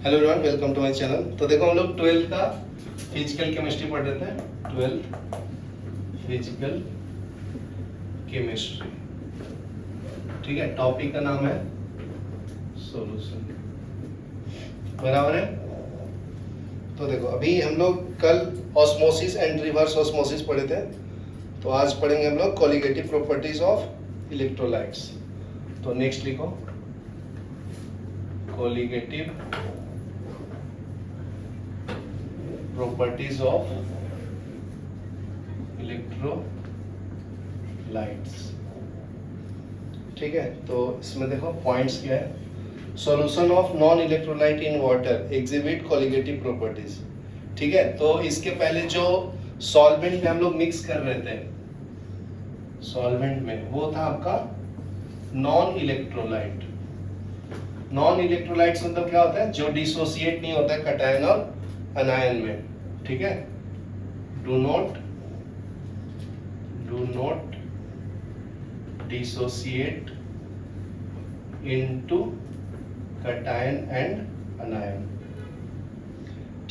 Hello everyone, welcome to my channel. तो देखो हम लोग 12th का फिजिकल केमिस्ट्री पढ़ रहे थे। 12th फिजिकल केमिस्ट्री, ठीक है। टॉपिक का नाम है सॉल्यूशन, बराबर है। तो देखो अभी हम लोग कल ऑस्मोसिस एंड रिवर्स ऑस्मोसिस पढ़े थे, तो आज पढ़ेंगे हम लोग कोलिगेटिव प्रॉपर्टीज ऑफ इलेक्ट्रोलाइट्स। तो नेक्स्ट लिखो, कोलिगेटिव प्रॉपर्टीज ऑफ इलेक्ट्रोलाइट्स, ठीक है। तो इसमें देखो पॉइंट्स क्या है। Solution of non electrolyte in water exhibit colligative properties, ठीक है। तो इसके पहले जो सॉल्वेंट में हम लोग मिक्स कर रहे थे, सॉल्वेंट में वो था आपका नॉन इलेक्ट्रोलाइट। नॉन इलेक्ट्रोलाइट्स मतलब क्या होता है, जो डिसोसिएट नहीं होता है कैटायन और अनायन में, ठीक है। Do not dissociate into cation and अनायन,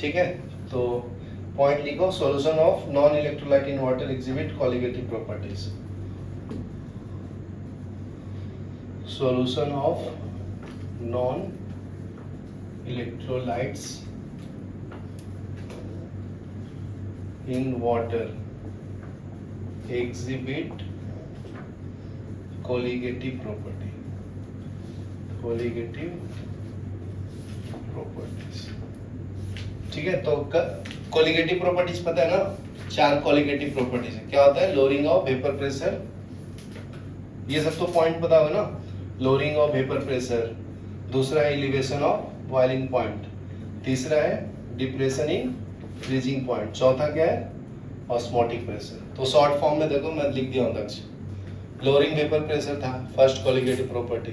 ठीक है। तो पॉइंट लिखो, solution of non electrolyte in water exhibit colligative properties. Solution of non electrolytes in water exhibit colligative property, colligative properties, ठीक है। तो कोलिगेटिव प्रॉपर्टीज पता है ना, 4 कोलिगेटिव प्रॉपर्टीज है। क्या होता है, लोअरिंग ऑफ वेपर प्रेशर, ये सब तो पॉइंट पता होगा ना। लोअरिंग ऑफ वेपर प्रेशर, दूसरा है एलिवेशन ऑफ बॉइलिंग पॉइंट, तीसरा है डिप्रेशन इन फ्रीजिंग पॉइंट, चौथा क्या है, ऑस्मोटिक प्रेशर। तो शॉर्ट फॉर्म में देखो मैं लिख दिया हूं तक। लोअरिंग वेपर प्रेशर था फर्स्ट कोलिगेटिव प्रॉपर्टी,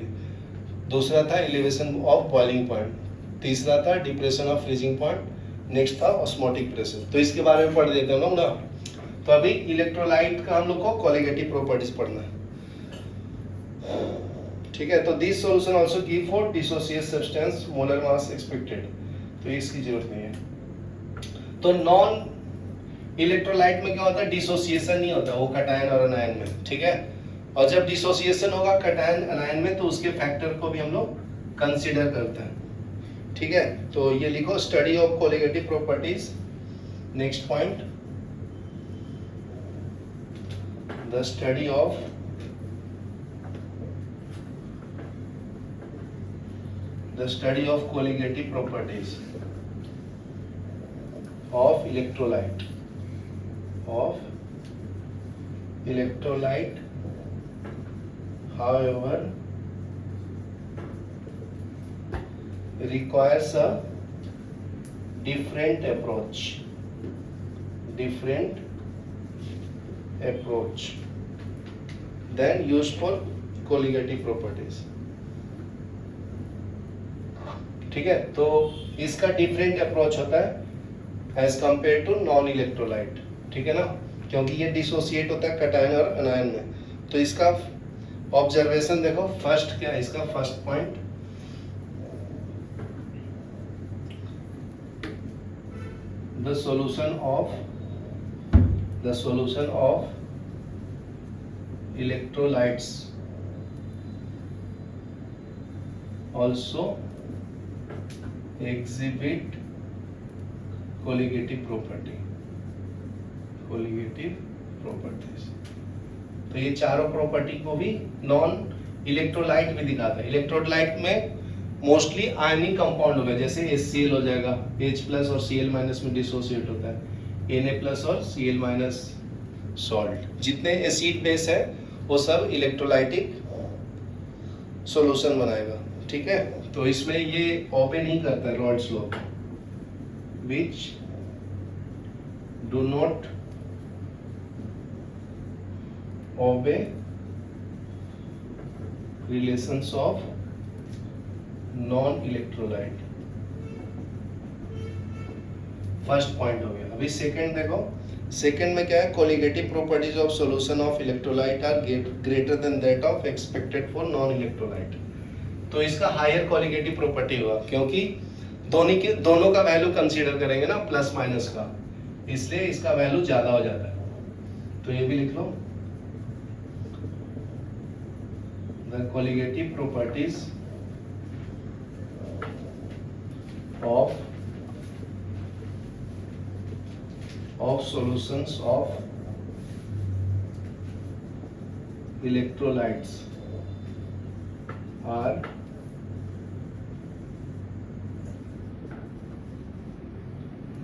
दूसरा था एलिवेशन ऑफ बॉइलिंग पॉइंट, तीसरा था depression of freezing point, next था ऑस्मोटिक प्रेशर। तो इसके बारे में पढ़ देते हैं लोग ना। तो अभी इलेक्ट्रोलाइट का हम लोग को कोलिगेटिव प्रॉपर्टीज पढ़ना है, ठीक है। तो this solution also give for dissociate substance molar mass expected, तो इसकी जरूरत नहीं है। तो नॉन इलेक्ट्रोलाइट में क्या होता है, डिसोसिएशन नहीं होता, वो कैटायन और अनायन में, ठीक है। और जब डिसोसिएशन होगा कैटायन अनायन में, तो उसके फैक्टर को भी हम लोग कंसीडर करते हैं, ठीक है। तो ये लिखो, study of colligative properties. Next point, the study of colligative properties of electrolyte however requires a different approach than used for colligative properties, ठीक है। तो इसका डिफरेंट अप्रोच होता है as compared to non electrolyte, ठीक है ना, क्योंकि ये डिसोसिएट होता है कैटायन और अनायन में। तो इसका ऑब्जर्वेशन देखो, फर्स्ट क्या है इसका, first point, the solution of electrolytes also exhibit colligative properties। तो ये चारों प्रॉपर्टी को भी नॉन इलेक्ट्रोलाइट में दिखाता है। इलेक्ट्रोलाइट में मोस्टली आयनिक कंपाउंड होगा, जैसे HCl हो जाएगा, H+ और Cl- में डिसोसिएट होता है, Na+ और Cl- सॉल्ट। जितने एसिड बेस है वो सब इलेक्ट्रोलाइटिक सॉल्यूशन बनाएगा, ठीक है। तो इसमें ये ओपन नहीं करता है Raoult's law, which do not obey relations of non-electrolyte। First point हो गया। अभी सेकंड देखो, सेकंड में क्या है, colligative properties of solution of electrolyte are greater than that of expected for non electrolyte. तो इसका हायर कोलिगेटिव प्रॉपर्टी हुआ, क्योंकि दोनों का वैल्यू कंसीडर करेंगे ना, प्लस माइनस का, इसलिए इसका वैल्यू ज्यादा हो जाता है। तो ये भी लिख लो, the colligative properties of solutions of electrolytes are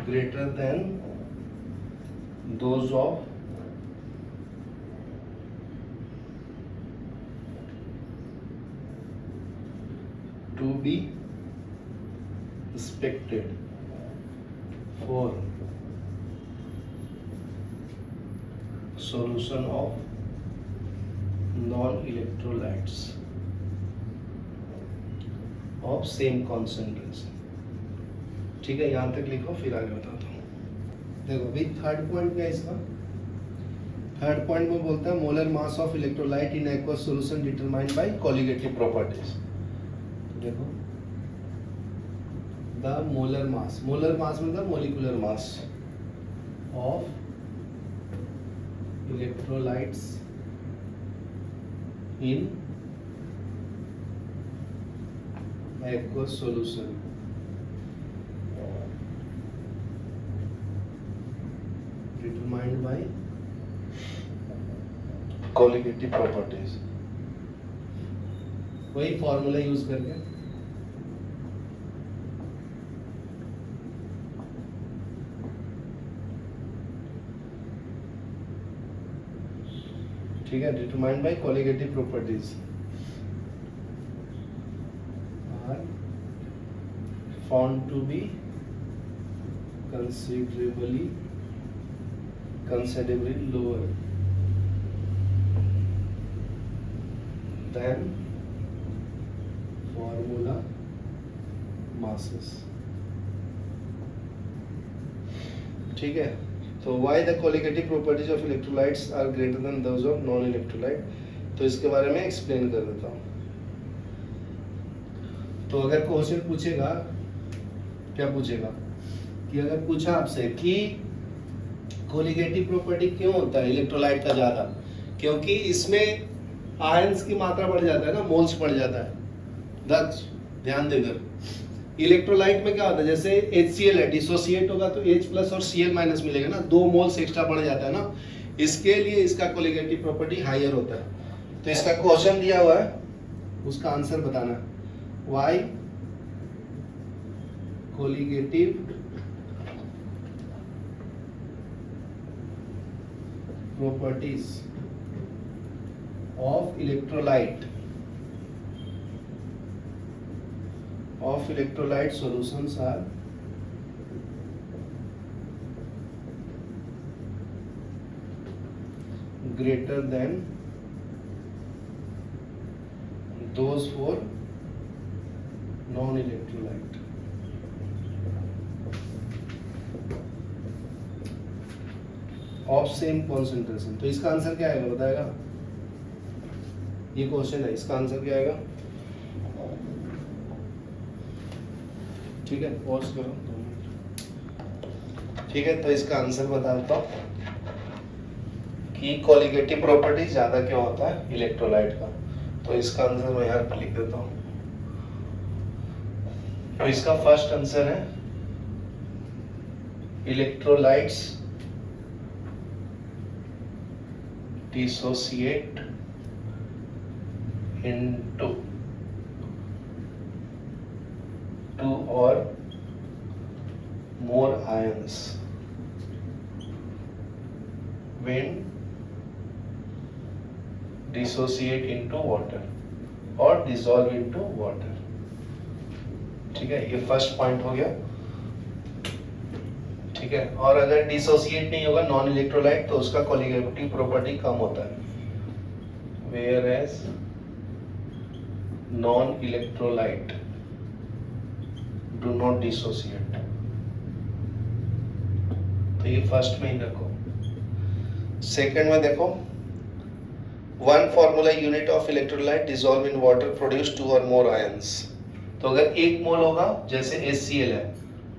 greater than those of to be expected for solution of non-electrolytes of same concentration। ठीक है, यहां तक लिखो, फिर आगे बताता हूँ। देखो भाई, थर्ड पॉइंट क्या है इसका? थर्ड पॉइंट में बोलता है molar mass of electrolyte in aqueous solution determined by colligative properties. देखो, द मोलर मास मतलब molecular mass of electrolytes in aqueous solution determined by colligative properties। वही फॉर्मूला यूज करके ठीक है, determined by colligative properties are found to be considerably lower than formula masses। ठीक है, तो why the colligative properties of electrolytes are greater than those of non-electrolyte, तो इसके बारे में एक्सप्लेन कर देता हूँ। तो अगर क्वेश्चन पूछेगा, क्या पूछेगा कि अगर पूछा आपसे कि कोलिगेटिव प्रॉपर्टी क्यों होता है इलेक्ट्रोलाइट का ज्यादा, क्योंकि इसमें आयंस की मात्रा बढ़ जाता है ना, मोल्स बढ़ जाता है। दक्ष ध्यान देकर, इलेक्ट्रोलाइट में क्या होता है, जैसे HCl है, डिसोसिएट होगा तो H प्लस और Cl माइनस मिलेगा ना, 2 मोल्स एक्स्ट्रा बढ़ जाता है ना, इसके लिए इसका कोलिगेटिव प्रॉपर्टी हायर होता है। तो इसका क्वेश्चन दिया हुआ है, उसका आंसर बताना, why colligative properties of electrolyte solutions are greater than those for non-electrolyte। Of same concentration. तो इसका आंसर क्या आएगा बताएगा? ये क्वेश्चन है, इसका आंसर क्या आएगा? ठीक है, पॉज करो 2 मिनट। ठीक है, तो इसका आंसर बता देता हूँ कि कोलिगेटिव प्रॉपर्टी ज्यादा क्यों होता है इलेक्ट्रोलाइट का। तो इसका आंसर मैं यहाँ पे लिख देता हूँ। तो इसका फर्स्ट आंसर है electrolytes dissociate into 2 or more ions when dissociate into water or dissolve into water। ठीक है, ये फर्स्ट पॉइंट हो गया। ठीक है, और अगर डिसोसिएट नहीं होगा नॉन इलेक्ट्रोलाइट तो उसका कोलिगेटिव प्रॉपर्टी कम होता है, whereas non electrolyte do not dissociate. तो ये फर्स्ट में ही रखो। सेकंड में देखो, 1 formula unit of electrolyte dissolve in water produce 2 और मोर आयंस। तो अगर 1 मोल होगा, जैसे HCl है,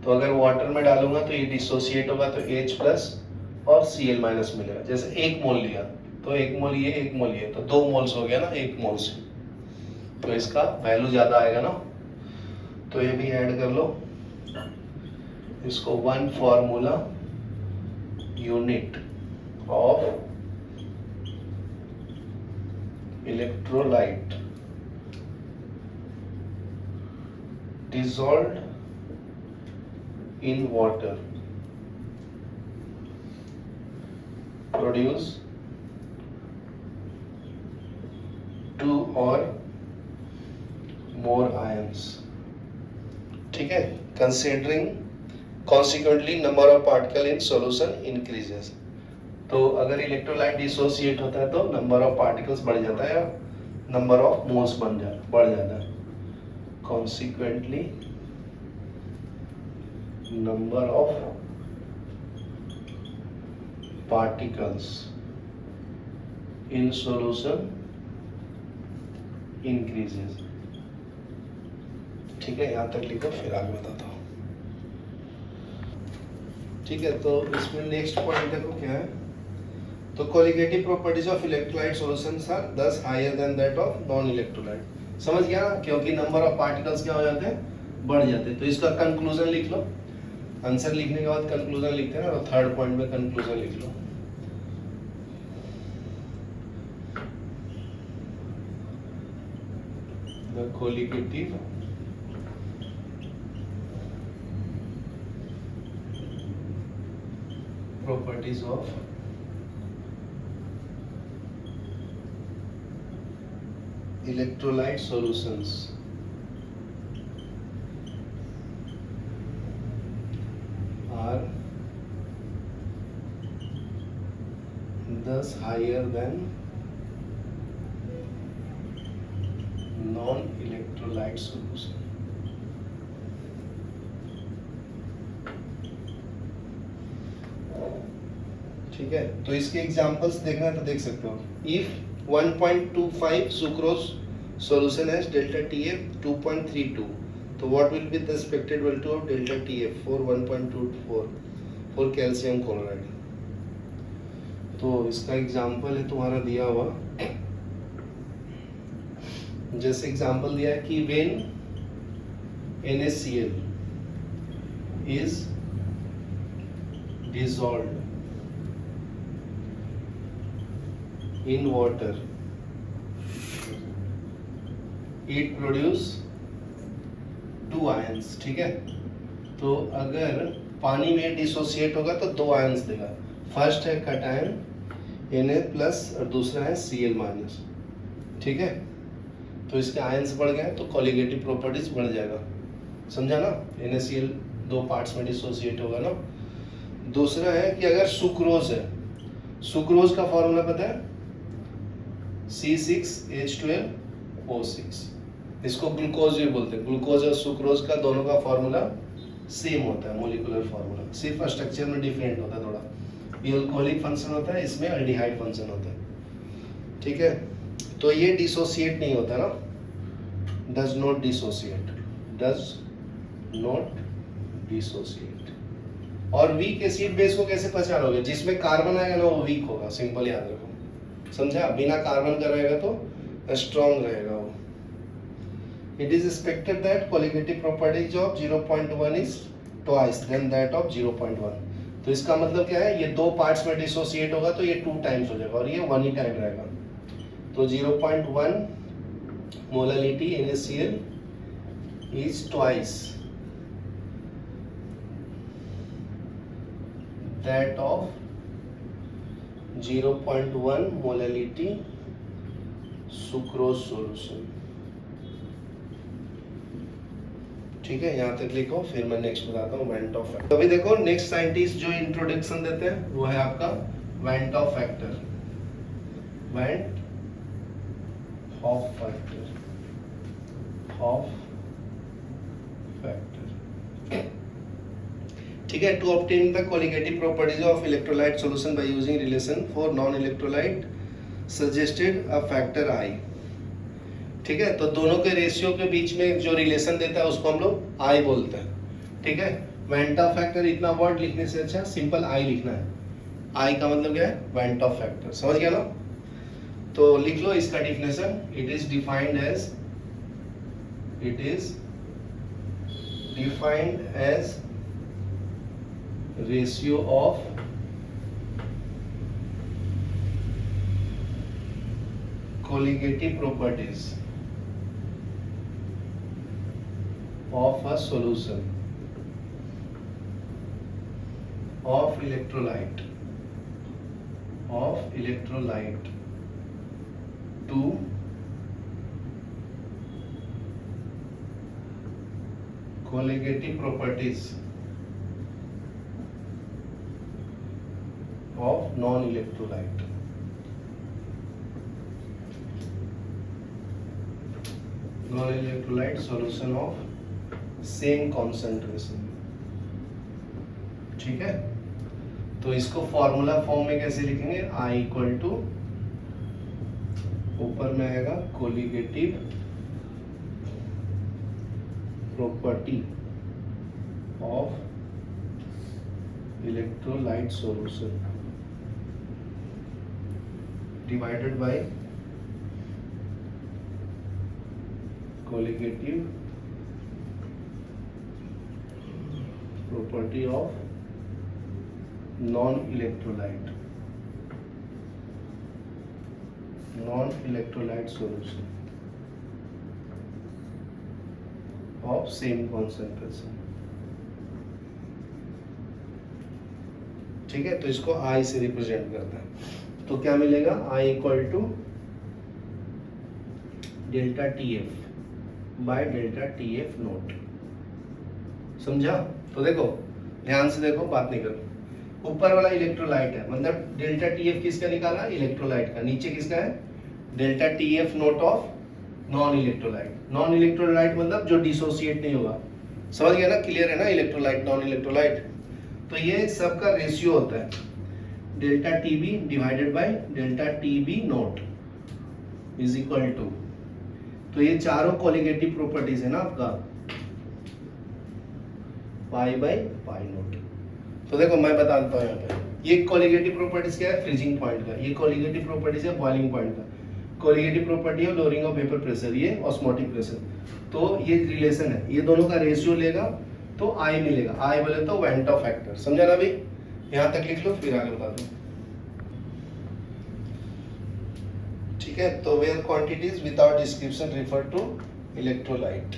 तो अगर वाटर में डालूंगा तो ये डिसोसिएट होगा तो H प्लस और Cl माइनस मिलेगा। जैसे 1 मोल लिया तो 1 मोल ये 1 मोल ये, तो 2 मोल्स हो गया ना 1 मोल से, तो इसका वैल्यू ज्यादा आएगा ना, तो ये भी ऐड कर लो इसको। 1 formula unit of electrolyte dissolved in water produce 2 or more ions। ठीक है, considering consequently number of particle in solution increases। तो अगर इलेक्ट्रोलाइट डिसोसिएट होता है तो नंबर ऑफ पार्टिकल्स बढ़ जाता है या नंबर ऑफ मोल्स बढ़ जाता है। Consequently, number of particles in solution increases। ठीक है, यहाँ तक लिखो, फिर आगे बताता हूँ। ठीक है, तो इसमें नेक्स्ट पॉइंट देखो क्या है। तो colligative properties of electrolyte solutions are thus higher than that of non electrolyte. समझ गया ना, क्योंकि नंबर ऑफ पार्टिकल्स क्या हो जाते हैं, बढ़ जाते हैं। तो इसका कंक्लूजन लिख लो, आंसर लिखने के बाद कंक्लूजन लिखते हैं ना, तो थर्ड पॉइंट में कंक्लूजन लिख लो। The colligative properties of electrolyte solutions are thus higher than non-electrolyte solution। ठीक है, तो इसके एग्जांपल्स देखना है तो देख सकते हो। If 1.25 sucrose solution has delta TF 2.32, तो what will be the expected value of delta TF for 1.24 for calcium chloride। तो इसका एग्जांपल है तुम्हारा दिया हुआ, जैसे एग्जांपल दिया है कि when NaCl is dissolved in water it produce 2 ions। ठीक है, तो अगर पानी में डिसोसिएट होगा तो 2 आयंस देगा। फर्स्ट है कटायन Na प्लस और दूसरा है Cl माइनस। ठीक है, तो इसके आयंस बढ़ गए तो कोलिगेटिव प्रॉपर्टीज बढ़ जाएगा। समझा ना, NaCl 2 पार्ट्स में डिसोसिएट होगा ना। दूसरा है कि अगर सुक्रोज है, सुक्रोज का फॉर्मूला पता है, C6H12O6, इसको ग्लूकोज भी बोलते हैं। ग्लूकोज और सुक्रोज का दोनों का फॉर्मूला सेम होता है, मोलिकुलर फॉर्मूला, सिर्फ स्ट्रक्चर में डिफरेंट होता है थोड़ा। ये अल्कोहलिक फंक्शन होता है, इसमें एल्डिहाइड फंक्शन होता है। ठीक है, तो ये डिसोसिएट नहीं होता ना, does not dissociate, does not dissociate. और वीक एसिड बेस को कैसे पहचानोगे, जिसमें कार्बन आएगा ना वो वीक होगा, सिंपल याद रखो। समझा, बिना कार्बन का रहेगा तो स्ट्रॉन्ग रहेगा वो। It is expected that colligative properties of 0.1 is twice than that of 0.1। तो इसका मतलब क्या है, ये 2 पार्ट्स में डिसोसिएट होगा तो ये 2 टाइम्स हो जाएगा और ये 1 ही टाइम रहेगा। तो 0.1 molality NaCl is twice that of 0.1 molality sucrose solution. ठीक है, यहाँ तक लिखो, फिर मैं नेक्स्ट बताता हूँ वेंट ऑफ फैक्टर। अभी देखो नेक्स्ट साइंटिस्ट जो इंट्रोडक्शन देते हैं वो है आपका van't Hoff factor. Van't Hoff factor, Hoff factor. ठीक है, to obtain the colligative properties of electrolyte solution by using relation for non electrolyte suggested a factor I ठीक है, तो दोनों के रेशियो के बीच में जो रिलेशन देता है उसको हम लोग आई बोलते हैं, ठीक है। वेंटा फैक्टर इतना वर्ड लिखने से अच्छा सिंपल आई लिखना है। आई का मतलब क्या है, वेंटा फैक्टर, समझ गया ना। तो लिख लो इसका definition, it is defined as ratio of colligative properties of a solution of electrolyte to colligative properties of non-electrolyte. Non-electrolyte solution of same concentration, ठीक है। तो इसको फॉर्मूला फॉर्म में कैसे लिखेंगे, I इक्वल टू ऊपर में आएगा colligative property of electrolyte solution divided by colligative property of non-electrolyte solution of same concentration, ठीक है। तो इसको I से रिप्रेजेंट करता है, तो क्या मिलेगा, I equal to delta TF by delta TF naught, समझा। तो देखो ध्यान से देखो, बात नहीं करो। ऊपर वाला इलेक्ट्रोलाइट है, मतलब डेल्टा TF किसका निकाला, इलेक्ट्रोलाइट का। नीचे किसका है, delta TF note of non electrolyte. Non electrolyte मतलब जो डिसोसिएट नहीं होगा, समझ गया ना, क्लियर है ना, इलेक्ट्रोलाइट नॉन इलेक्ट्रोलाइट। तो ये सबका रेशियो होता है delta TB divided by delta TB naught is equal to, तो ये चारों कोलिगेटिव प्रॉपर्टीज है ना आपका, पाई बाय पाई नोट। तो देखो मैं बताता हूँ यहाँ पे, ये कोलिगेटिव प्रॉपर्टीज क्या है, फ्रीजिंग पॉइंट का। ये कोलिगेटिव प्रॉपर्टीज है बॉइलिंग पॉइंट का। कोलिगेटिव प्रॉपर्टी है लोअरिंग ऑफ वेपर प्रेशर, ये ऑस्मोटिक प्रेशर। तो ये रिलेशन है, ये दोनों का रेशियो लेगा तो आई मिलेगा। आई बोले तो वेंटा फैक्टर, समझा ना भाई। यहाँ तक लिख लो, फिर आगे बता दो, ठीक है। तो where quantities without description refer to electrolyte.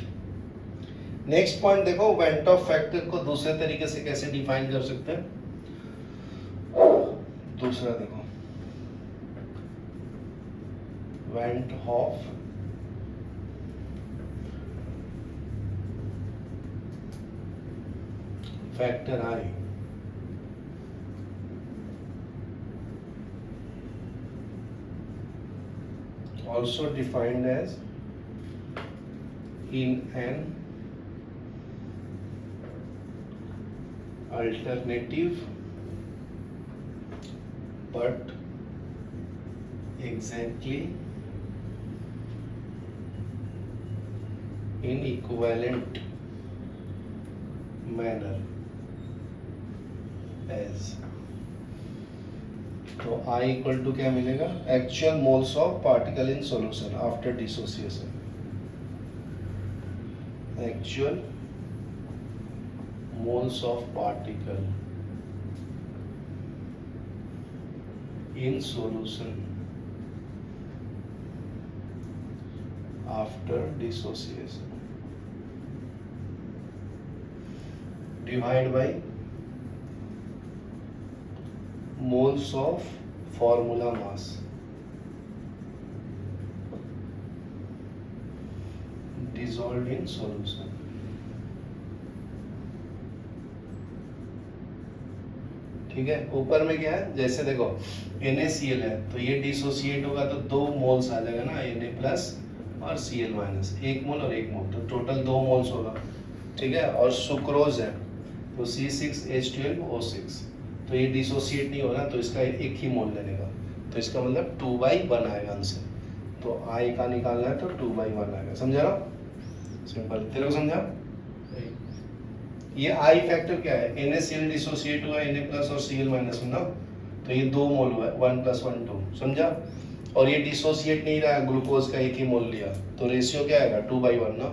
Next point देखो, वेंट ऑफ फैक्टर को दूसरे तरीके से कैसे डिफाइन कर सकते हैं। दूसरा देखो, van't Hoff factor I also defined as in an alternative but exactly in equivalent manner as, तो I इक्वल टू क्या मिलेगा, actual moles of particle in solution after dissociation. Actual moles of particle in solution after dissociation divide by moles of formula mass dissolved in solution, ठीक है। ऊपर में क्या है, जैसे देखो NaCl है तो ये डिसोसिएट होगा तो 2 मोल्स आ जाएगा ना, Na प्लस और Cl माइनस, 1 मोल और 1 मोल, तो टोटल 2 मोल्स होगा, ठीक है। और सुक्रोज है तो C6H12O6, तो ये डिसोसिएट नहीं होगा तो इसका एक ही मोल लेने का, तो इसका मतलब 2/1 आएगा आंसर। तो आई का निकालना है तो 2/1 आएगा, समझा ना? सिंपल, तेरे को समझा? ये आई फैक्टर क्या है? NaCl डिसोसिएट हुआ Na प्लस और Cl माइनस में ना, तो ये 2 मोल हुआ है, 1 + 1 2, समझा? और ये डिसोसिएट नहीं रहा, ग्लूकोज का 1 ही मोल लिया, तो रेशियो क्या आएगा? 2/1 ना,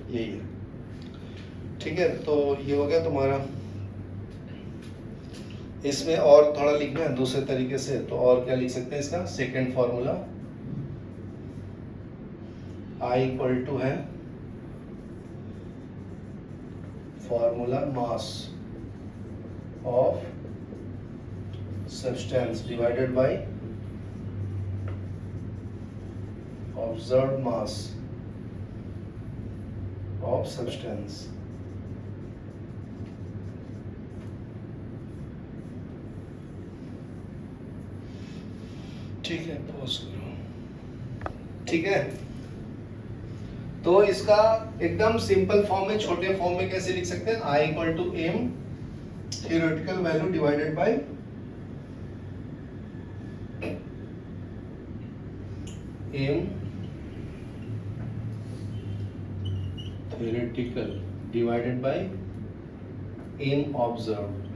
यही है। ठीक है, तो ये हो गया तुम्हारा। इसमें और थोड़ा लिखना है दूसरे तरीके से, तो और क्या लिख सकते हैं इसका? Second formula I equal to है formula mass of substance divided by observed mass of substance. ठीक है, पॉज करो। ठीक है, तो इसका एकदम सिंपल फॉर्म में, छोटे फॉर्म में कैसे लिख सकते हैं? I equal to m theoretical value divided by m theoretical divided by m observed.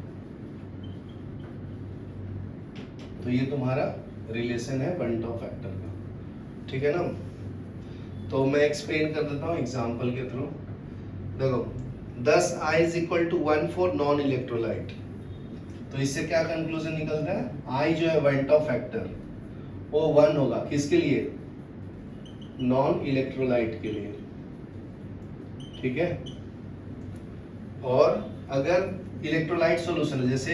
तो ये तुम्हारा रिलेशन है बंटो फैक्टर का, ठीक है ना? तो मैं एक्सप्लेन कर देता हूँ एग्जांपल के थ्रू। देखो 10 I is equal to 1 for non electrolyte, तो इससे क्या कंक्लूजन निकलता है? I जो है वेंटो फैक्टर वो 1 होगा, किसके लिए? नॉन इलेक्ट्रोलाइट के लिए, ठीक है? और अगर इलेक्ट्रोलाइट सॉल्यूशन है जैसे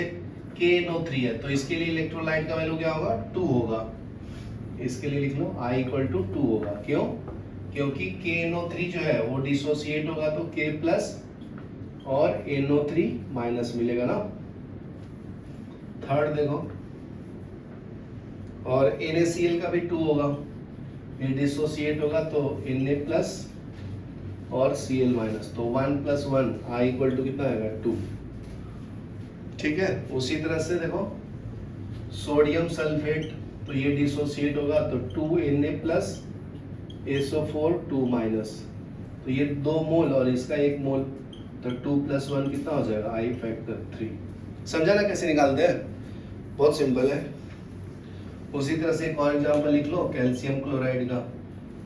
KNO3 है, तो इसके लिए इलेक्ट्रोलाइट का वैल्यू क्या होगा? 2 होगा। इसके लिए लिख लो I इक्वल टू 2 होगा। क्यों? क्योंकि KNO3 जो है वो डिसोसिएट होगा तो K प्लस और NO3 माइनस मिलेगा ना। थर्ड देखो, और NaCl का भी 2 होगा, ये डिसोसिएट होगा तो Na प्लस और Cl माइनस, तो 1 + 1 I इक्वल टू कितना आएगा? 2, ठीक है? उसी तरह से देखो सोडियम सल्फेट, तो ये डिसोसिएट होगा तो 2Na प्लस SO4 2 माइनस, तो ये 2 मोल और इसका 1 मोल, तो 2 + 1 कितना हो जाएगा? I factor 3। समझा ना कैसे निकालते हैं? बहुत सिंपल है। उसी तरह से एक और एग्जांपल लिख लो कैल्शियम क्लोराइड का,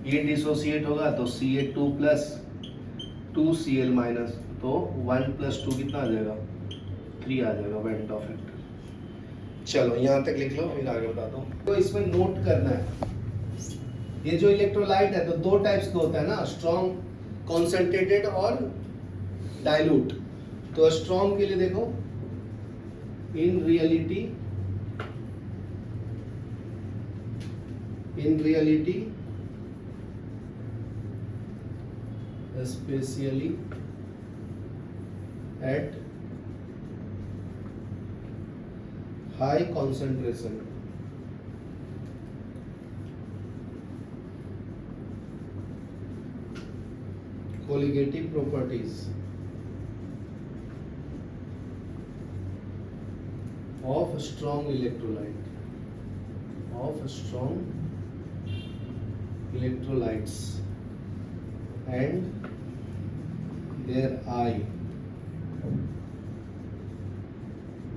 ये डिसोसिएट होगा तो Ca2 प्लस 2Cl माइनस, तो 1 + 2 कितना आ जाएगा? 3 आ जाएगा वेंटो फैक्टर। चलो यहाँ तक लिख लो, फिर आगे बताता हूँ। तो इसमें नोट करना है, ये जो इलेक्ट्रोलाइट है तो 2 टाइप्स का होता है ना, स्ट्रॉन्ग कॉन्सेंट्रेटेड और डाइल्यूट। तो स्ट्रॉन्ग के लिए देखो, in reality specially at high concentration colligative properties of strong electrolytes and their I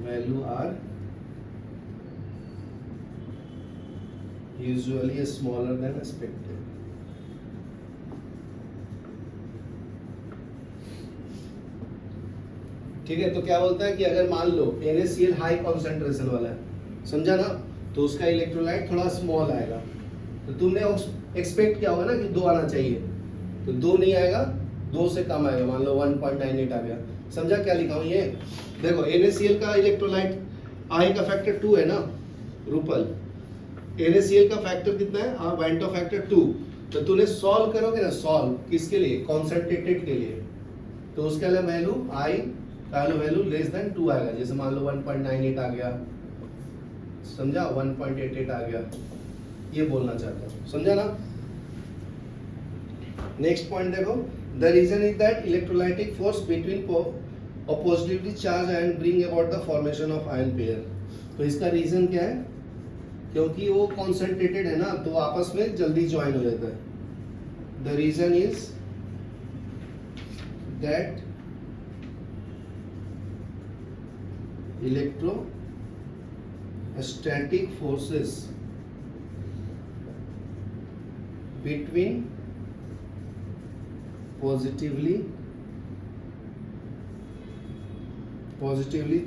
value are usually smaller than expected। ठीक है, तो क्या बोलता है कि अगर मान लो NaCl हाई कॉन्सेंट्रेशन वाला है, समझा ना, तो उसका इलेक्ट्रोलाइट थोड़ा स्मॉल आएगा, तो तुमने एक्सपेक्ट किया होगा ना कि 2 आना चाहिए, तो 2 नहीं आएगा, 2 से कम आएगा, मान लो 1.98 आ गया। समझा क्या लिखा हूँ? ये देखो NaCl का इलेक्ट्रोलाइट I का फैक्टर 2 है ना, रूपल NaCl का फैक्टर कितना है? वेंटो फैक्टर 2, तो तूने सॉल्व करोगे ना, सॉल्व किसके लिए? कॉन्सेंट्रेटेड के लिए, तो उसके लिए वैल्यू I का वैल्यू लेस देन 2 आएगा, जैसे मान लो 1.98 आ गया, समझा? 1.88 आ गया, ये बोलना चाहता हूँ, समझा ना? नेक्स्ट पॉइंट देखो, the reason is that electrolytic force between positively charge ion bring about the formation of ion pair. तो इसका रीजन क्या है? क्योंकि वो कॉन्सेंट्रेटेड है ना, तो आपस में जल्दी ज्वाइन हो जाता है. The reason is that electrostatic forces between positively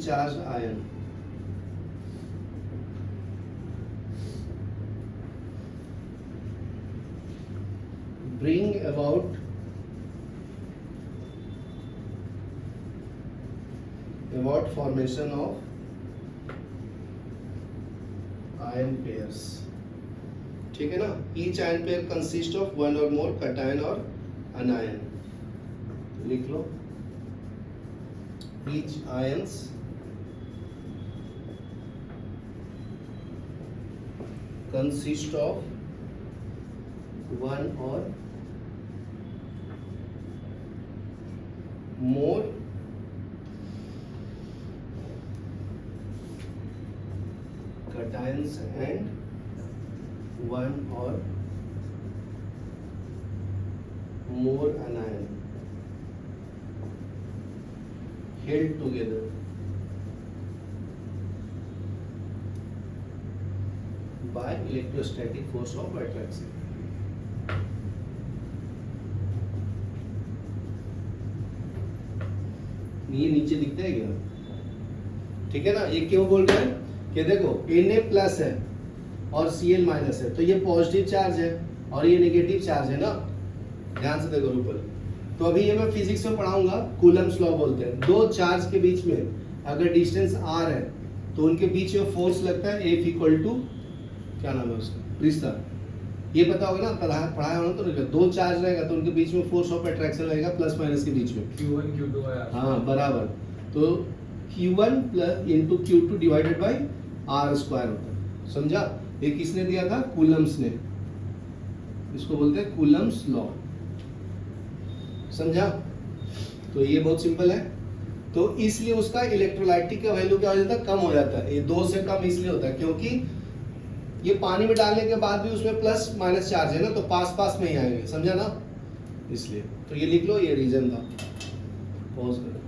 charged ion bring about formation of ion pairs. ठीक है ना. each ion pair consists of one or more cation or anion. लिख लो. each ions consist of one or more cations and one or more anion held together by electrostatic force of attraction. ये नीचे दिखता है क्या? ठीक है ना. ये क्यों बोल रहे हैं कि देखो Na प्लस है और Cl माइनस है, तो ये पॉजिटिव चार्ज है और ये नेगेटिव चार्ज है ना. ध्यान से देखो ऊपर. तो अभी ये मैं फिजिक्स में पढ़ाऊंगा, कूलम्स लॉ बोलते हैं. दो चार्ज के बीच में अगर डिस्टेंस r है तो उनके बीच में फोर्स लगता है F इक्वल टू, क्या नाम है उसका, रिश्ता. ये पता होगा ना, पढ़ाया होना तो नहीं. दो चार्ज रहेगा तो उनके बीच में फोर्स ऑफ अट्रैक्शन रहेगा प्लस माइनस के बीच में. Q1 Q2 है. हाँ बराबर. तो Q1 plus into Q2 divided by R square होता है. समझा. ये किसने दिया था? कूलम्स ने. इसको बोलते हैं कूलम्स लॉ. समझा. तो ये बहुत सिंपल है. तो इसलिए उसका इलेक्ट्रोलाइटिक का वैल्यू क्या हो जाता है? कम हो जाता है. ये 2 से कम इसलिए होता है क्योंकि ये पानी में डालने के बाद भी उसमें प्लस माइनस चार्ज है ना, तो पास पास में ही आएंगे. समझा ना. इसलिए तो ये लिख लो, ये रीजन था. पॉज करो.